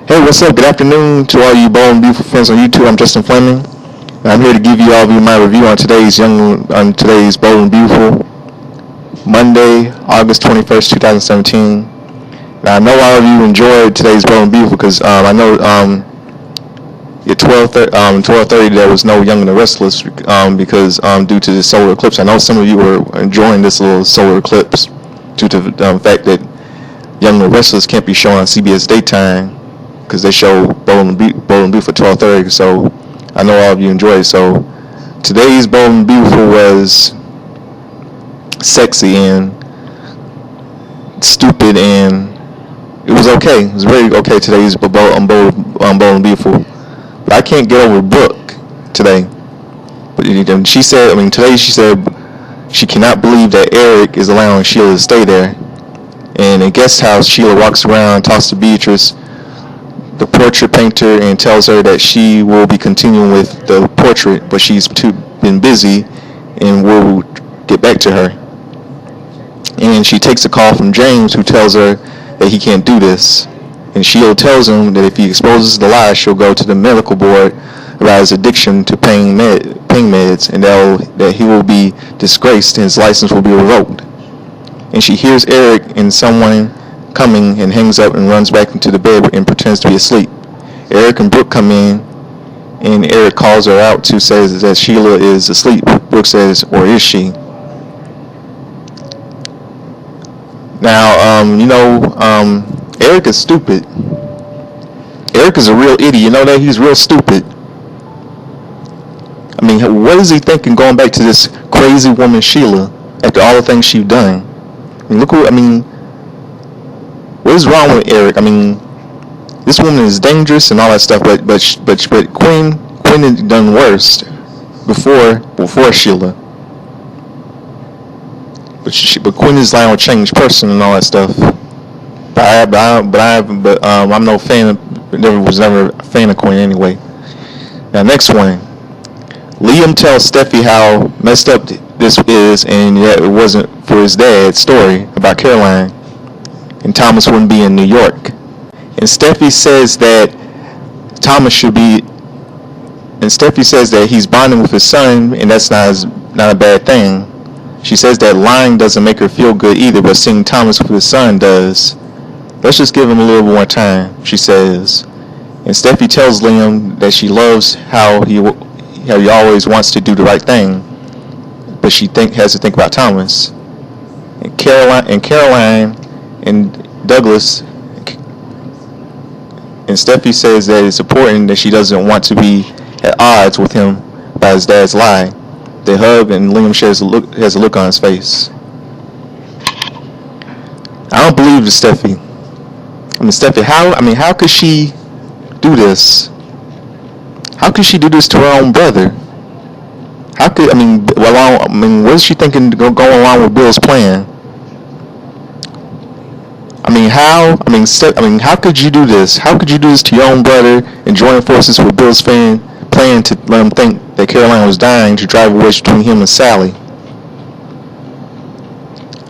Hey, what's up? Good afternoon to all you bold and beautiful friends on YouTube. I'm Justin Fleming. And I'm here to give you all of you my review on today's bold and beautiful Monday, August 21st, 2017. Now I know all of you enjoyed today's bold and beautiful because I know at 12:30 there was no Young and the Restless because due to the solar eclipse. I know some of you were enjoying this little solar eclipse due to the fact that Young and the Restless can't be shown on CBS daytime because they show Bold and Beautiful at 12:30. So I know all of you enjoyed it. So today's Bold and Beautiful was sexy and stupid, and it was okay. It was very okay. Today's Bold and Beautiful. But I can't get over Brooke today. But she said, today she said she cannot believe that Eric is allowing Sheila to stay there. And in guest house, Sheila walks around, talks to Beatrice, the portrait painter, and tells her that she will be continuing with the portrait, but she's been busy and will get back to her. And she takes a call from James, who tells her that he can't do this. And Sheila tells him that if he exposes the lie, she'll go to the medical board about his addiction to pain meds, and that he will be disgraced and his license will be revoked. And she hears Eric and someone coming and hangs up and runs back into the bed and pretends to be asleep. Eric and Brooke come in, and Eric calls her out to say that Sheila is asleep. Brooke says, or is she? Now, Eric is stupid. Eric is a real idiot. You know that? He's real stupid. What is he thinking going back to this crazy woman Sheila after all the things she's done? What is wrong with Eric? This woman is dangerous and all that stuff, but Quinn had done worse before Sheila. But Quinn is like a changed person and all that stuff. I'm no fan. Was never a fan of Quinn anyway. Now next one, Liam tells Steffi how messed up this is, and yet it wasn't for his dad's story about Caroline, and Thomas wouldn't be in New York. And Steffi says that he's bonding with his son, and that's not a bad thing. She says that lying doesn't make her feel good either, but seeing Thomas with his son does. Let's just give him a little more time, she says. And Steffi tells Liam that she loves how he always wants to do the right thing, but she has to think about Thomas. And Caroline and Douglas, and Steffi says that it's important that she doesn't want to be at odds with him by his dad's lie. They hug, and Liam has a look on his face. I don't believe it, Steffi. Steffi, how could she do this? How could she do this to her own brother? What is she thinking going along with Bill's plan? How could you do this? How could you do this to your own brother and join forces with Bill's plan to let him think that Caroline was dying to drive a wedge between him and Sally?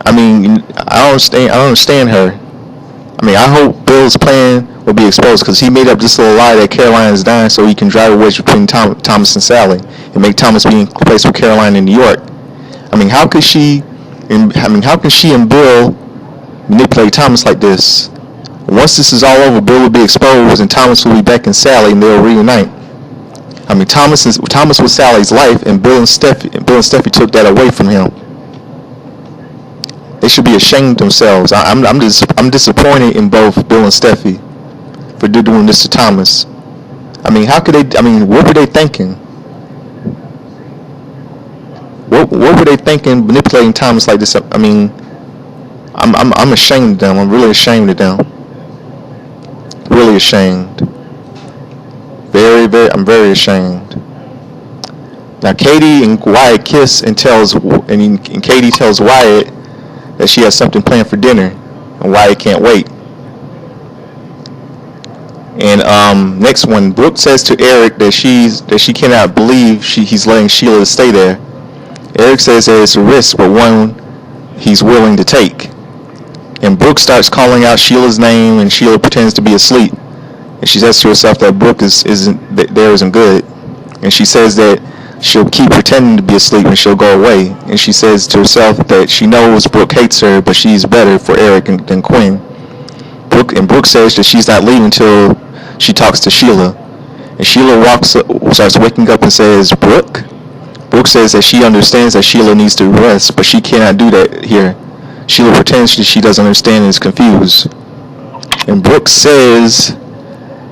I don't understand her. I hope Bill's plan will be exposed because he made up this little lie that Caroline is dying so he can drive a wedge between Thomas and Sally and make Thomas be in place with Caroline in New York. How can she and Bill manipulate Thomas like this? Once this is all over, Bill will be exposed and Thomas will be back in Sally and they'll reunite. Thomas was Sally's life, and Bill and Steffi took that away from him. They should be ashamed of themselves. I'm disappointed in both Bill and Steffi for doing this to Thomas. How could they? What were they thinking? What were they thinking, manipulating Thomas like this? I'm ashamed of them. I'm really ashamed of them. Really ashamed. I'm very ashamed. Now Katie and Wyatt kiss and Katie tells Wyatt that she has something planned for dinner, and Wyatt can't wait. And next one, Brooke says to Eric that she cannot believe he's letting Sheila stay there. Eric says that it's a risk, but one he's willing to take. And Brooke starts calling out Sheila's name, and Sheila pretends to be asleep. and she says to herself that Brooke isn't good, and she says that she'll keep pretending to be asleep and she'll go away, and she says to herself that she knows Brooke hates her, but she's better for Eric than Quinn. Brooke says that she's not leaving until she talks to Sheila, and Sheila starts waking up and says, Brooke? Brooke says that she understands that Sheila needs to rest, but she cannot do that here. Sheila pretends that she doesn't understand and is confused. And Brooke says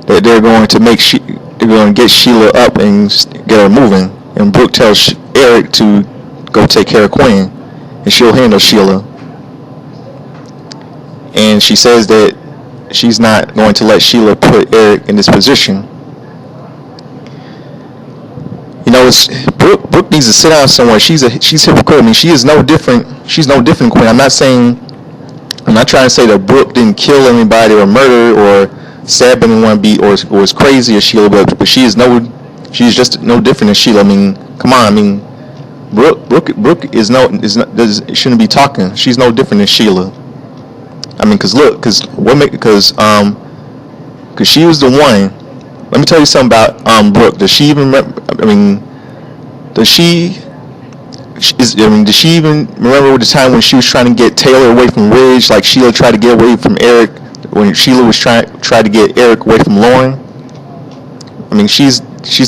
that they're going to get Sheila up and get her moving. And Brooke tells Eric to go take care of Quinn, and she'll handle Sheila. And she says that she's not going to let Sheila put Eric in this position. You know, Brooke needs to sit down somewhere. She's hypocritical. I mean, she is no different. She's no different Quinn. I'm not trying to say that Brooke didn't kill anybody or murder or stab anyone, or is crazy as Sheila, but she's just no different than Sheila. I mean, come on. I mean, Brooke shouldn't be talking. She's no different than Sheila. I mean, because she was the one. Let me tell you something about Brooke. Does she even remember? I mean, did she even remember the time when she was trying to get Taylor away from Ridge, like Sheila tried to get away from Eric, when Sheila was trying to get Eric away from Lauren? I mean, she's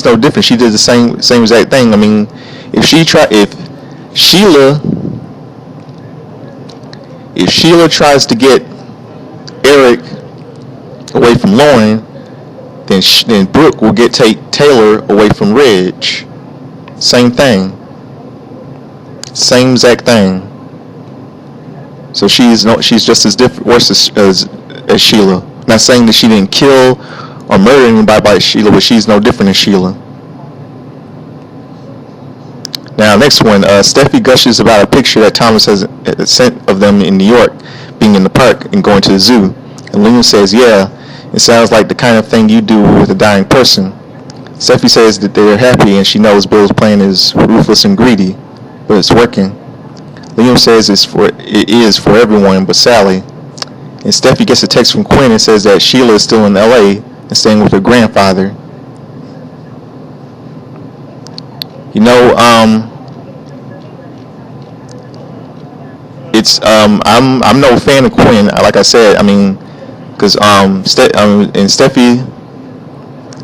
no different. She did the same exact thing. I mean, if Sheila tries to get Eric away from Lauren, then Brooke will take Taylor away from Ridge. Same thing. Same exact thing. So she's just as worse as Sheila. Not saying that she didn't kill or murder anybody like Sheila, but she's no different than Sheila. Now, next one. Steffi gushes about a picture that Thomas has sent of them in New York, being in the park and going to the zoo. And Lena says, yeah, it sounds like the kind of thing you do with a dying person. Steffi says that they're happy and she knows Bill's plan is ruthless and greedy, but it's working. Liam says it is for everyone but Sally. And Steffi gets a text from Quinn and says that Sheila is still in LA and staying with her grandfather. You know, I'm no fan of Quinn. Like I said, I mean, because and Steffi,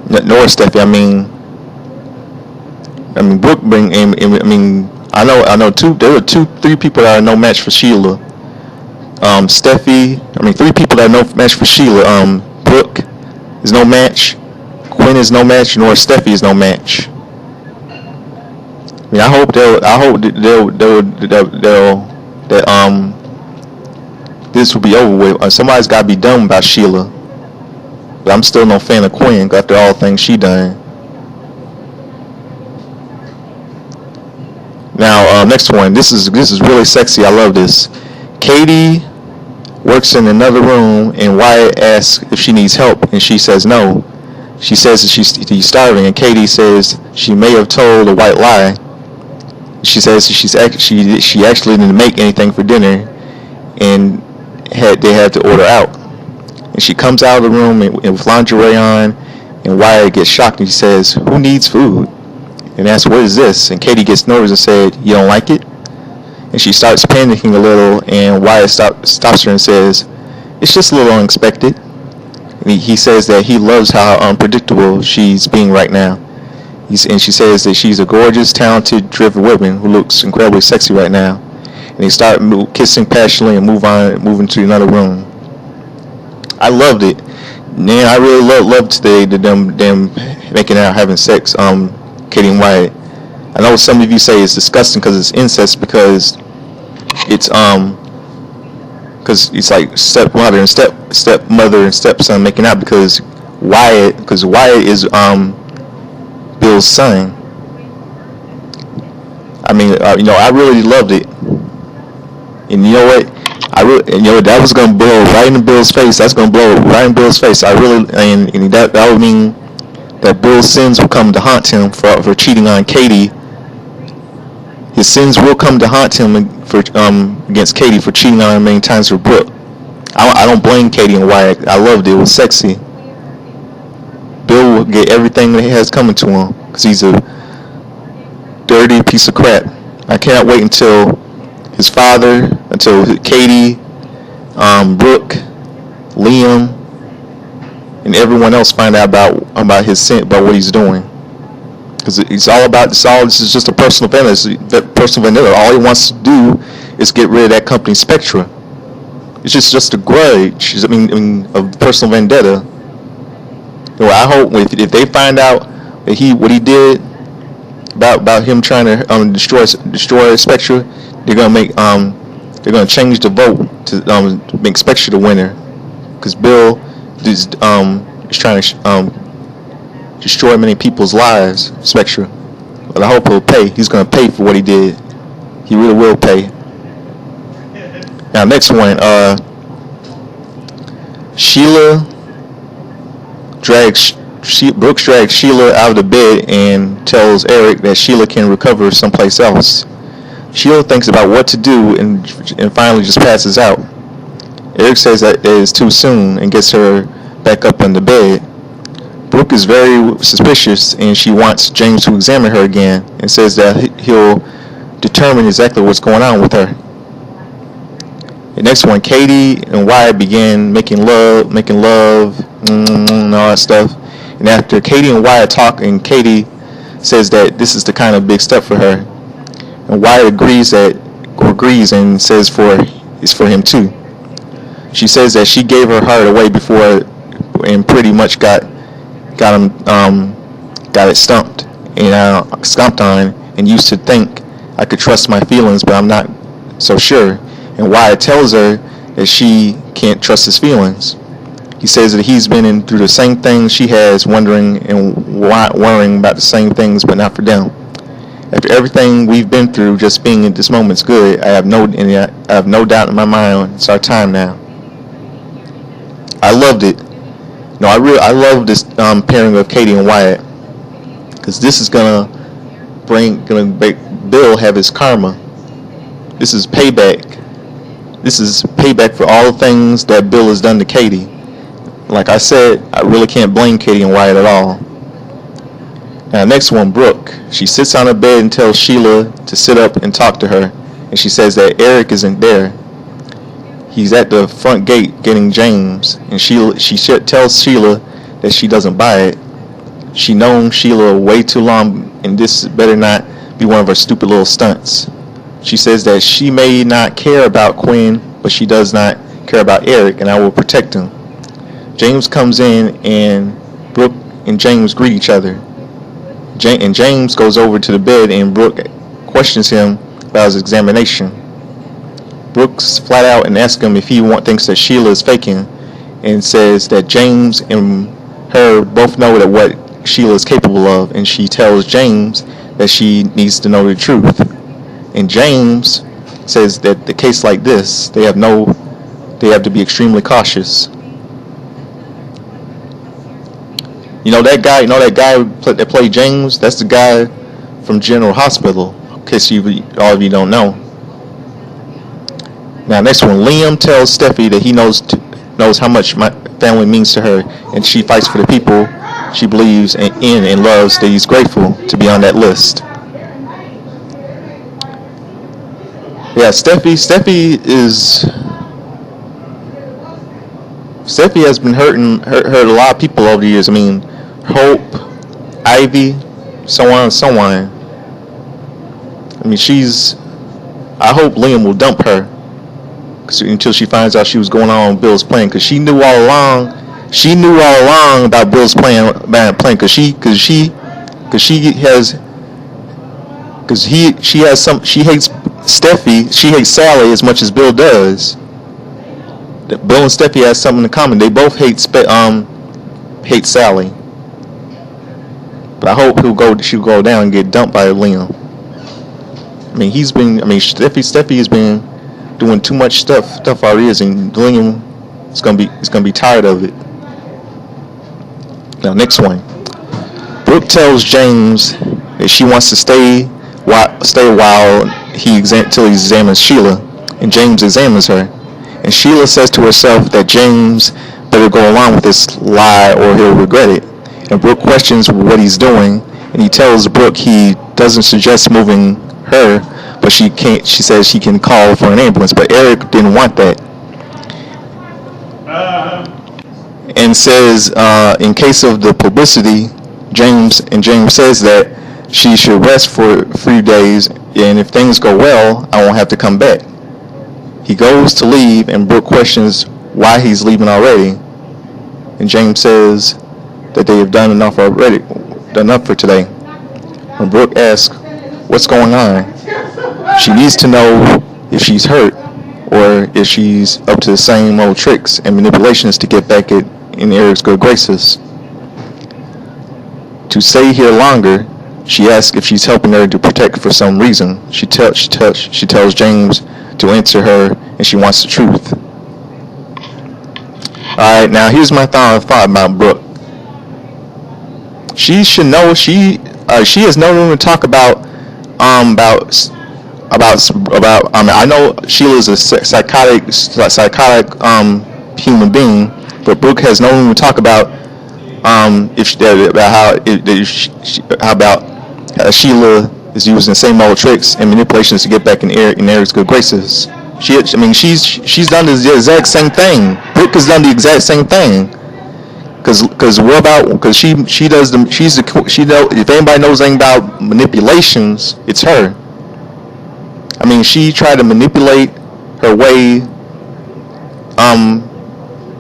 nor Steffi. I mean, Brooke bring. I mean, I know there were three people that are no match for Sheila. Steffi. I mean, three people that are no match for Sheila. Brooke is no match. Quinn is no match, nor Steffi is no match. I mean, I hope this will be over with. Somebody's got to be done about Sheila. But I'm still no fan of Quinn after all the things she done. Now, next one. This is really sexy. I love this. Katie works in another room, and Wyatt asks if she needs help, and she says no. She says that she's starving, and Katie says she may have told a white lie. She says she actually didn't make anything for dinner, and they had to order out. And she comes out of the room with lingerie on, and Wyatt gets shocked and he says, "Who needs food?" And asks, "What is this?" And Katie gets nervous and said, "You don't like it?" And she starts panicking a little, and Wyatt stops her and says, "It's just a little unexpected." And he says that he loves how unpredictable she's being right now. And she says that she's a gorgeous, talented, driven woman who looks incredibly sexy right now. And they start kissing passionately and moving to another room. I loved it. Man, I really loved them making out, having sex. Katie and Wyatt. I know some of you say it's disgusting because it's incest, because it's like stepmother and stepson making out, because Wyatt is Bill's son. I mean, I really loved it. And you know what? That was gonna blow right in Bill's face. That's gonna blow right in Bill's face. And that would mean that Bill's sins will come to haunt him for cheating on Katie. His sins will come to haunt him against Katie for cheating on her many times with Brooke. I don't blame Katie and Wyatt. I loved it. It was sexy. Bill will get everything that he has coming to him because he's a dirty piece of crap. I cannot wait until his father, until Katie, Brooke, Liam, and everyone else find out about his sin, about what he's doing. Because it's all about this is just a personal vendetta. All he wants to do is get rid of that company, Spectra. It's just a grudge. I mean, a personal vendetta. So I hope if they find out that what he did about him trying to destroy Spectra, they're gonna change the vote to make Spectra the winner, because Bill is trying to destroy many people's lives, Spectra. But I hope he'll pay. He's gonna pay for what he did. He really will pay. Now, next one, Brooks drags Sheila out of the bed and tells Eric that Sheila can recover someplace else. Sheila thinks about what to do and finally just passes out. Eric says that it is too soon and gets her back up in the bed. Brooke is very suspicious and she wants James to examine her again and says that he'll determine exactly what's going on with her. The next one, Katie and Wyatt begin making love, and all that stuff. And after Katie and Wyatt talk, and Katie says that this is the kind of big step for her, and Wyatt agrees and says it's for him too. She says that she gave her heart away before and pretty much got it stomped on, and used to think I could trust my feelings, but I'm not so sure. And Wyatt tells her that she can't trust his feelings. He says that he's been through the same things she has, worrying about the same things, but not for them. After everything we've been through, just being in this moment's good. I have no doubt in my mind it's our time now. I loved it. No, I love this pairing of Katie and Wyatt, because this is gonna make Bill have his karma. This is payback. This is payback for all the things that Bill has done to Katie. Like I said, I really can't blame Katie and Wyatt at all. Now, next one, Brooke. She sits on her bed and tells Sheila to sit up and talk to her. And she says that Eric isn't there. He's at the front gate getting James. And she tells Sheila that she doesn't buy it. She known Sheila way too long, and this better not be one of her stupid little stunts. She says that she may not care about Quinn, but she does not care about Eric, and I will protect him. James comes in, and Brooke and James greet each other. And James goes over to the bed, and Brooke questions him about his examination. Brooke's flat out and asks him if he thinks that Sheila is faking, and says that James and her both know that what Sheila is capable of, and she tells James that she needs to know the truth. And James says that the case like this, they have to be extremely cautious. You know that guy that played James? That's the guy from General Hospital, in case all of you don't know. Now, next one, Liam tells Steffi that he knows how much my family means to her, and she fights for the people she believes in and loves, that he's grateful to be on that list. Yeah, Steffi has been hurt a lot of people over the years. I mean, Hope, Ivy, so on and so on. I mean, I hope Liam will dump her until she finds out she was going on Bill's plan, because she knew all along about Bill's plan, because she hates Steffi. She hates Sally as much as Bill does. Bill and Steffi has something in common. They both hate Sally. But I hope she'll go down and get dumped by Liam. I mean, Steffi has been doing too much stuff all years, and Liam is gonna be tired of it. Now, next one. Brooke tells James that she wants to stay a while till he examines Sheila, and James examines her. And Sheila says to herself that James better go along with this lie or he'll regret it. and Brooke questions what he's doing, and he tells Brooke he doesn't suggest moving her, but she can't. She says she can call for an ambulance, but Eric didn't want that, and says in case of the publicity, James says that she should rest for 3 days, and if things go well, I won't have to come back. He goes to leave, and Brooke questions why he's leaving already, and James says that they have done enough for today. When Brooke asks what's going on, she needs to know if she's hurt or if she's up to the same old tricks and manipulations to get back in Eric's good graces. To stay here longer, she asks if she's helping her to protect for some reason. She tells James to answer her, and she wants the truth. Alright, now here's my thought about Brooke. She should know she has no room to talk about I know Sheila's a psychotic human being, but Brooke has no room to talk about how Sheila is using the same old tricks and manipulations to get back in Eric's good graces. She's done the exact same thing. Brooke has done the exact same thing. Because if anybody knows anything about manipulations, it's her. I mean, she tried to manipulate her way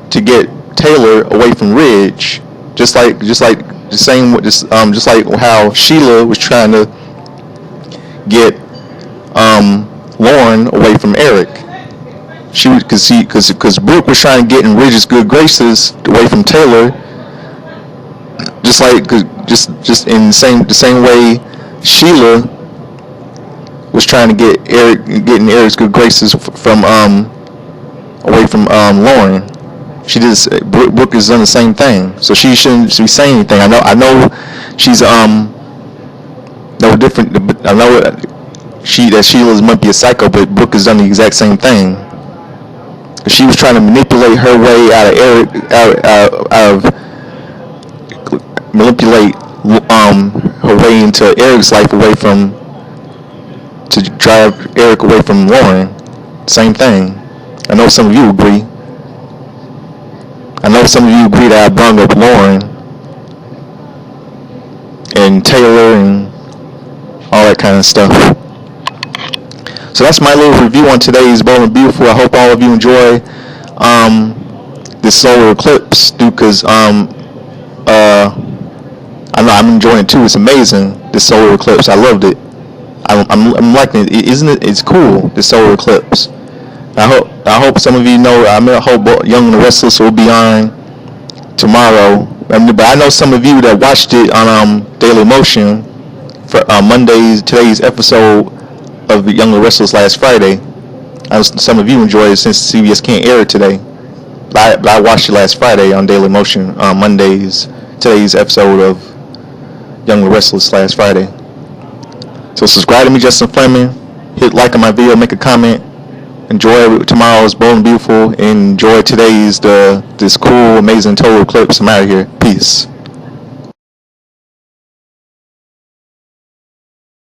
to get Taylor away from Ridge, just like how Sheila was trying to get Lauren away from Eric. Because Brooke was trying to get in Ridge's good graces away from Taylor, just in the same way Sheila was trying to get in Eric's good graces from away from Lauren. Brooke has done the same thing, so she shouldn't be saying anything. I know she's no different. I know that Sheila might be a psycho, but Brooke has done the exact same thing. She was trying to manipulate her way out of Eric, manipulate her way into Eric's life to drive Eric away from Lauren. Same thing. I know some of you agree. I know some of you agree that I brung up Lauren and Taylor and all that kind of stuff. So that's my little review on today's Bold and Beautiful. I hope all of you enjoy this solar eclipse, because I know I'm enjoying it too. It's amazing, this solar eclipse. I loved it. I'm liking it. Isn't it? It's cool, this solar eclipse. I hope some of you know. I hope Young and the Restless will be on tomorrow. But I know some of you that watched it on Daily Motion for today's episode of Young and the Restless last Friday. Some of you enjoyed it since CBS can't air it today. But I watched it last Friday on Daily Motion on today's episode of Young and the Restless last Friday. So subscribe to me, Justin Fleming. Hit like on my video, make a comment. Enjoy tomorrow's Bold and Beautiful, and enjoy today's this cool, amazing total eclipse. I'm out of here. Peace.